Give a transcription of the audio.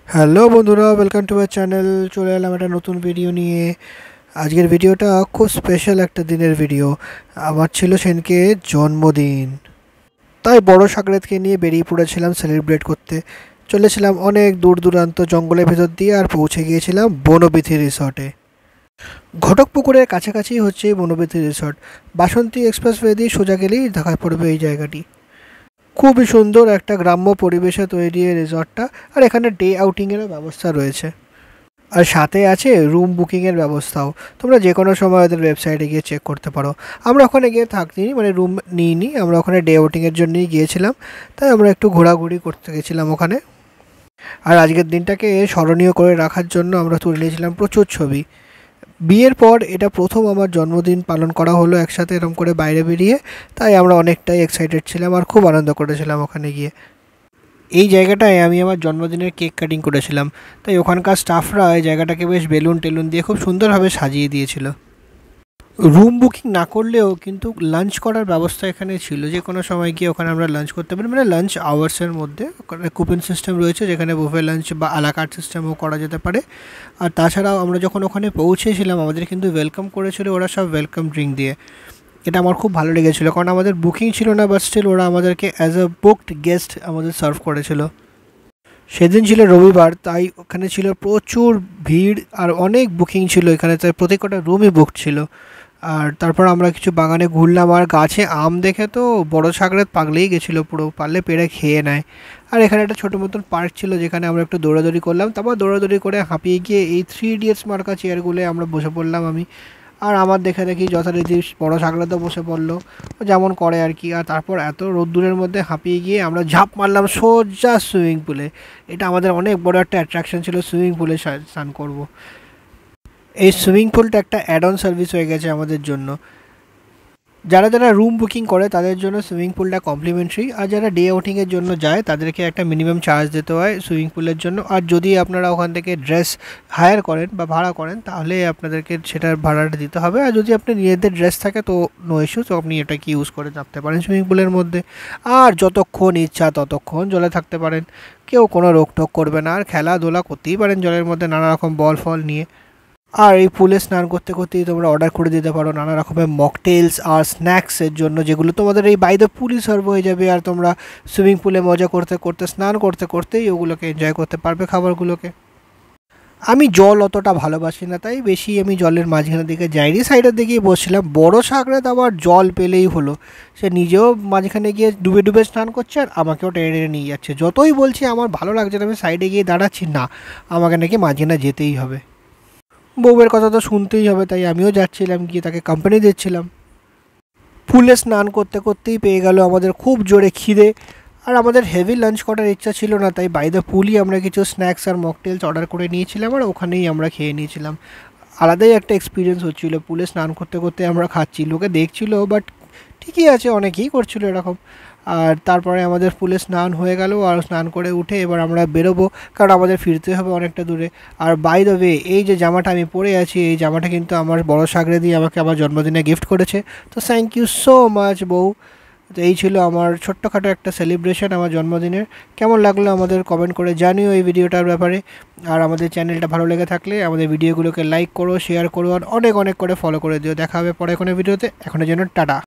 Hello বন্ধুরা, welcome to my channel. চলে এলাম একটা নতুন ভিডিও নিয়ে। আজকের ভিডিওটা খুব স্পেশাল একটা দিনের ভিডিও। আমার ছিল সেদিনকে জন্মদিন, তাই বড় সাগরেদকে নিয়ে বেরিয়ে পড়েছিলাম সেলিব্রেট করতে। চলেছিলাম অনেক দূর দূরান্ত জঙ্গলের ভেতর দিয়ে, আর পৌঁছে গিয়েছিলাম বনবিথি রিসর্টে। ঘটকপুকুরের কাছাকাছি হচ্ছে এই বনবিথি রিসর্ট। বাসন্তী এক্সপ্রেসওয়ে দিয়ে সোজা গেলেই দেখা পড়বে এই জায়গাটি। খুবই সুন্দর একটা গ্রাম্য পরিবেশে তৈরি এই রিসর্টটা। আর এখানে ডে আউটিংয়েরও ব্যবস্থা রয়েছে, আর সাথে আছে রুম বুকিংয়ের ব্যবস্থাও। তোমরা যে কোনো সময় ওদের ওয়েবসাইটে গিয়ে চেক করতে পারো। আমরা ওখানে গিয়ে থাকতেই মানে রুম নিইনি, আমরা ওখানে ডে আউটিংয়ের জন্যই গিয়েছিলাম। তাই আমরা একটু ঘোরাঘুরি করতে গেছিলাম ওখানে। আর আজকের দিনটাকে স্মরণীয় করে রাখার জন্য আমরা তুলে নিয়েছিলাম প্রচুর ছবি। বিয়ের পর এটা প্রথম আমার জন্মদিন পালন করা হলো একসাথে এরকম করে বাইরে বেরিয়ে। তাই আমরা অনেকটাই এক্সাইটেড ছিলাম আর খুব আনন্দ করেছিলাম ওখানে গিয়ে। এই জায়গাটায় আমি আমার জন্মদিনের কেক কাটিং করেছিলাম, তাই ওখানকার স্টাফরা এই জায়গাটাকে বেশ বেলুন টেলুন দিয়ে খুব সুন্দরভাবে সাজিয়ে দিয়েছিল। রুম বুকিং না করলেও কিন্তু লাঞ্চ করার ব্যবস্থা এখানে ছিল। যে কোনো সময় গিয়ে ওখানে আমরা লাঞ্চ করতে পারি, মানে লাঞ্চ আওয়ার্সের মধ্যে। ওখানে কুপন সিস্টেম রয়েছে, যেখানে বুফে লাঞ্চ বা আলাকার্ট সিস্টেমও করা যেতে পারে। আর তাছাড়াও আমরা যখন ওখানে পৌঁছেছিলাম আমাদের কিন্তু ওয়েলকাম করেছিল ওরা সব ওয়েলকাম ড্রিঙ্ক দিয়ে। এটা আমার খুব ভালো লেগেছিলো, কারণ আমাদের বুকিং ছিল না, বাট স্টিল ওরা আমাদেরকে অ্যাজ আ বুকড গেস্ট আমাদের সার্ভ করেছিল। সেদিন ছিল রবিবার, তাই ওখানে ছিল প্রচুর ভিড় আর অনেক বুকিং ছিল এখানে, তাই প্রত্যেকটা রুমই বুকড ছিল। আর তারপর আমরা কিছু বাগানে ঘুরলাম, আর গাছে আম দেখে তো বড় সাগরেদ পাগলেই গেছিলো, পুরো পারলে পেড়ে খেয়ে নেয়। আর এখানে একটা ছোটো মতন পার্ক ছিল, যেখানে আমরা একটু দৌড়াদৌড়ি করলাম। তারপর দৌড়াদৌড়ি করে হাঁপিয়ে গিয়ে এই 3 ইডিয়টস মার্কা চেয়ারগুলো আমরা বসে পড়লাম আমি। আর আমার দেখে দেখি যথারীতি বড় সাগরেদও বসে পড়লো, ও যেমন করে আর কি। আর তারপর এত রোদ্দুরের মধ্যে হাঁপিয়ে গিয়ে আমরা ঝাঁপ মারলাম সোজা সুইমিং পুলে। এটা আমাদের অনেক বড় একটা অ্যাট্রাকশন ছিল, সুইমিং পুলে স্নান করব। এই সুইমিং পুলটা একটা অ্যাড অন সার্ভিস হয়ে গেছে আমাদের জন্য। যারা যারা রুম বুকিং করে তাদের জন্য সুইমিং পুলটা কমপ্লিমেন্টারি, আর যারা ডে আউটিংয়ের জন্য যায় তাদেরকে একটা মিনিমাম চার্জ দিতে হয় সুইমিং পুলের জন্য। আর যদি আপনারা ওখান থেকে ড্রেস হায়ার করেন বা ভাড়া করেন তাহলে আপনাদেরকে সেটার ভাড়াটা দিতে হবে। আর যদি আপনি নিজেদের ড্রেস থাকে তো নো ইস্যু, তো আপনি এটাকে ইউজ করে নামতে পারেন সুইমিং পুলের মধ্যে। আর যতক্ষণ ইচ্ছা ততক্ষণ জলে থাকতে পারেন, কেউ কোনো রোকটোক করবে না। আর খেলাধুলা করতেই পারেন জলের মধ্যে নানা রকম বল ফল নিয়ে। আর এই পুলে স্নান করতে করতেই তোমরা অর্ডার করে দিতে পারো নানা রকমের মকটেলস আর স্ন্যাক্সের জন্য, যেগুলো তোমাদের এই বাই দ্য পুলই সার্ভ হয়ে যাবে। আর তোমরা সুইমিং পুলে মজা করতে করতে স্নান করতে করতেই ওগুলোকে এনজয় করতে পারবে খাবারগুলোকে। আমি জল অতটা ভালোবাসি না, তাই বেশি আমি জলের মাঝখানের দিকে যাইনি, সাইডের দিকেই বসছিলাম। বড় সাগরে তো আবার জল পেলেই হলো, সে নিজেও মাঝখানে গিয়ে ডুবে ডুবে স্নান করছে আর আমাকেও টেনে টেনে নিয়ে যাচ্ছে। যতই বলছি আমার ভালো লাগছে না, আমি সাইডে গিয়ে দাঁড়াচ্ছি, না আমাকে নাকি মাঝখানে যেতেই হবে। বউয়ের কথা তো শুনতেই হবে, তাই আমিও যাচ্ছিলাম, গিয়ে তাকে কোম্পানি দিচ্ছিলাম। পুলে স্নান করতে করতেই পেয়ে গেল আমাদের খুব জোরে খিদে। আর আমাদের হেভি লাঞ্চ করার ইচ্ছা ছিল না, তাই বাই দ্য পুলই আমরা কিছু স্ন্যাক্স আর মকটেলস অর্ডার করে নিয়েছিলাম, আর ওখানেই আমরা খেয়ে নিয়েছিলাম। আলাদাই একটা এক্সপিরিয়েন্স হচ্ছিলো, পুলে স্নান করতে করতে আমরা খাচ্ছি, লোকে দেখছিল, বাট ঠিকই আছে, অনেকেই করছিল এরকম। আর তারপরে আমাদের পুলে স্নান হয়ে গেল, আর স্নান করে উঠে এবার আমরা বেরোবো, কারণ আমাদের ফিরতে হবে অনেকটা দূরে। আর বাই দ্য ওয়ে, এই যে জামাটা আমি পরে আছি, এই জামাটা কিন্তু আমার বড় সাগরে দিয়ে আমাকে আমার জন্মদিনে গিফট করেছে। তো থ্যাংক ইউ সো মাচ বউ। তো এই ছিল আমার ছোট্টখাটো একটা সেলিব্রেশন আমার জন্মদিনের। কেমন লাগলো আমাদের কমেন্ট করে জানিও এই ভিডিওটার ব্যাপারে। আর আমাদের চ্যানেলটা ভালো লেগে থাকলে আমাদের ভিডিওগুলোকে লাইক করো, শেয়ার করো, আর অনেক অনেক করে ফলো করে দিও। দেখা হবে পরে কোনো ভিডিওতে, এখনের জন্য টাটা।